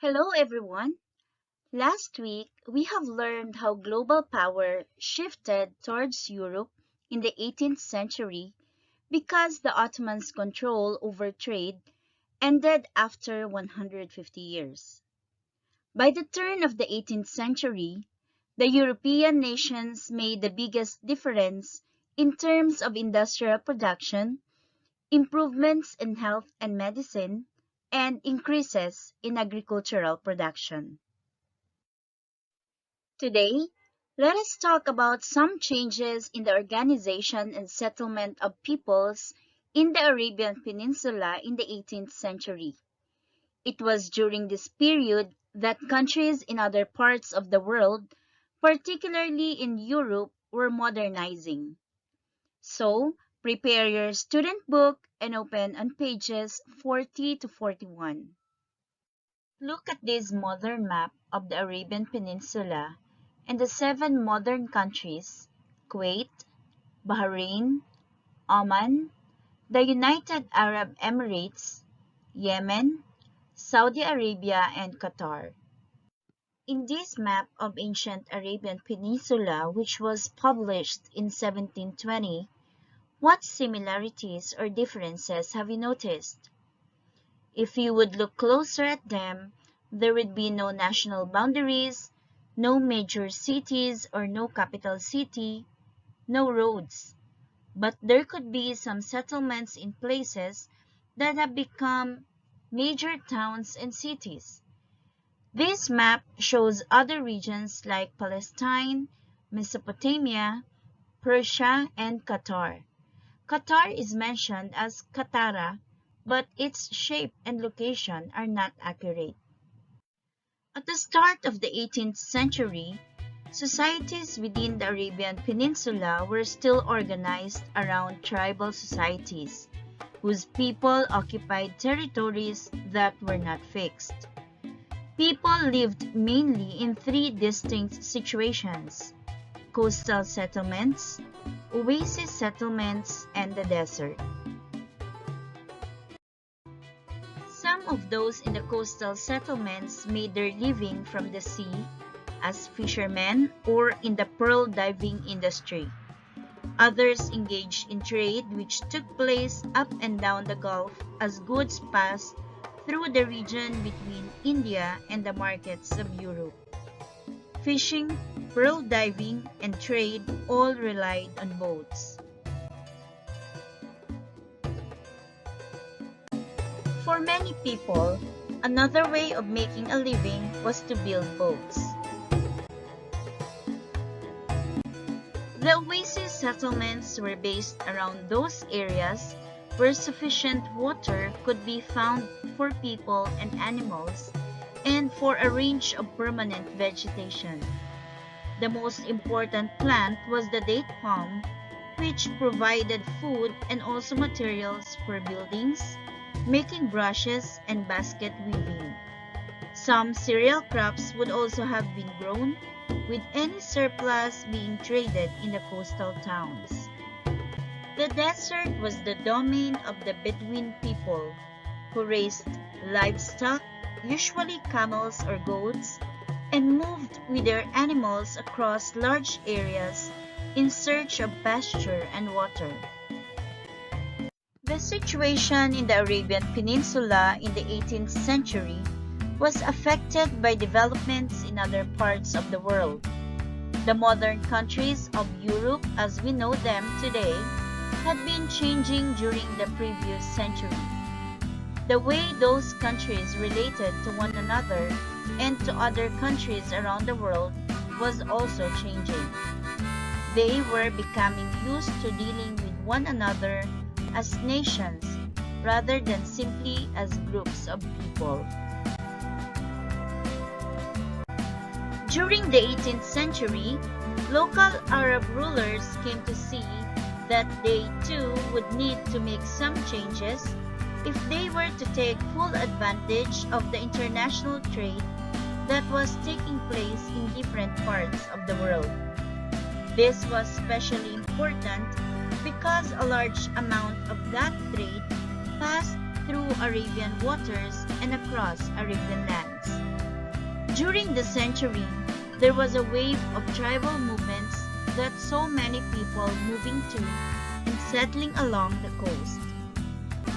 Hello, everyone. Last week, we have learned how global power shifted towards Europe in the 18th century because the Ottomans' control over trade ended after 150 years. By the turn of the 18th century, the European nations made the biggest difference in terms of industrial production, improvements in health and medicine, and increases in agricultural production. Today, let us talk about some changes in the organization and settlement of peoples in the Arabian Peninsula in the 18th century. It was during this period that countries in other parts of the world, particularly in Europe, were modernizing. So, prepare your student book and open on pages 40 to 41. Look at this modern map of the Arabian Peninsula and the seven modern countries: Kuwait, Bahrain, Oman, the United Arab Emirates, Yemen, Saudi Arabia, and Qatar. In this map of ancient Arabian Peninsula, which was published in 1720, what similarities or differences have you noticed? If you would look closer at them, there would be no national boundaries, no major cities or no capital city, no roads. But there could be some settlements in places that have become major towns and cities. This map shows other regions like Palestine, Mesopotamia, Persia, and Qatar. Qatar is mentioned as Qattara, but its shape and location are not accurate. At the start of the 18th century, societies within the Arabian Peninsula were still organized around tribal societies, whose people occupied territories that were not fixed. People lived mainly in three distinct situations: coastal settlements, oasis settlements, and the desert. Some of those in the coastal settlements made their living from the sea as fishermen or in the pearl diving industry. Others engaged in trade which took place up and down the Gulf as goods passed through the region between India and the markets of Europe. Fishing, pearl diving, and trade all relied on boats. For many people, another way of making a living was to build boats. The oasis settlements were based around those areas where sufficient water could be found for people and animals and for a range of permanent vegetation. The most important plant was the date palm, which provided food and also materials for buildings, making brushes, and basket weaving. Some cereal crops would also have been grown, with any surplus being traded in the coastal towns. The desert was the domain of the Bedouin people, who raised livestock, usually camels or goats, and moved with their animals across large areas in search of pasture and water. The situation in the Arabian Peninsula in the 18th century was affected by developments in other parts of the world. The modern countries of Europe as we know them today had been changing during the previous century. The way those countries related to one another and to other countries around the world was also changing. They were becoming used to dealing with one another as nations rather than simply as groups of people. During the 18th century, local Arab rulers came to see that they too would need to make some changes if they were to take full advantage of the international trade that was taking place in different parts of the world. This was especially important because a large amount of that trade passed through Arabian waters and across Arabian lands. During the century, there was a wave of tribal movements that saw many people moving to and settling along the coast.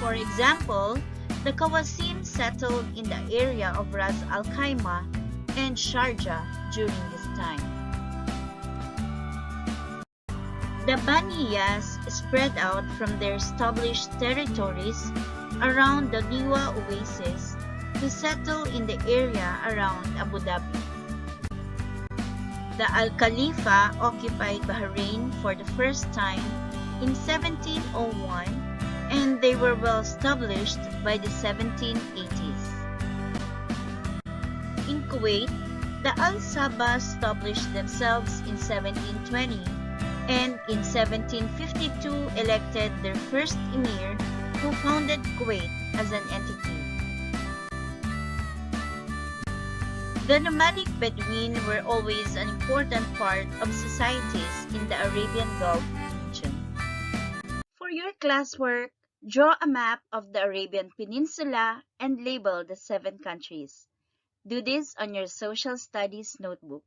For example, the Qawasim settled in the area of Ras Al Khaimah and Sharjah during this time. The Bani Yas spread out from their established territories around the Liwa Oasis to settle in the area around Abu Dhabi. The Al-Khalifa occupied Bahrain for the first time in 1701, and they were well established by the 1780s. In Kuwait, the Al-Sabah established themselves in 1720 and in 1752 elected their first emir who founded Kuwait as an entity. The nomadic Bedouin were always an important part of societies in the Arabian Gulf region. For your classwork, draw a map of the Arabian Peninsula and label the 7 countries. Do this on your social studies notebook.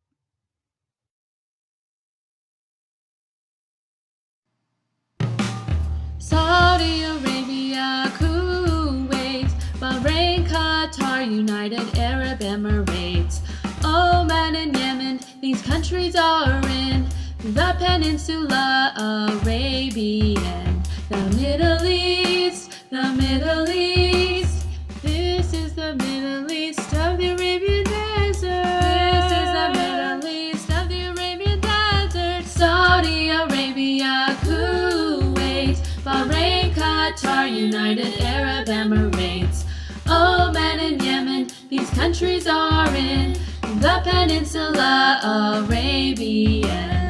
Saudi Arabia, Kuwait, Bahrain, Qatar, United Arab Emirates, Oman and Yemen, these countries are in the Peninsula Arabian. The Middle East, the Middle East. This is the Middle East of the Arabian Desert. This is the Middle East of the Arabian Desert. Saudi Arabia, Kuwait, Bahrain, Qatar, United Arab Emirates, Oman and Yemen, these countries are in the Peninsula Arabian.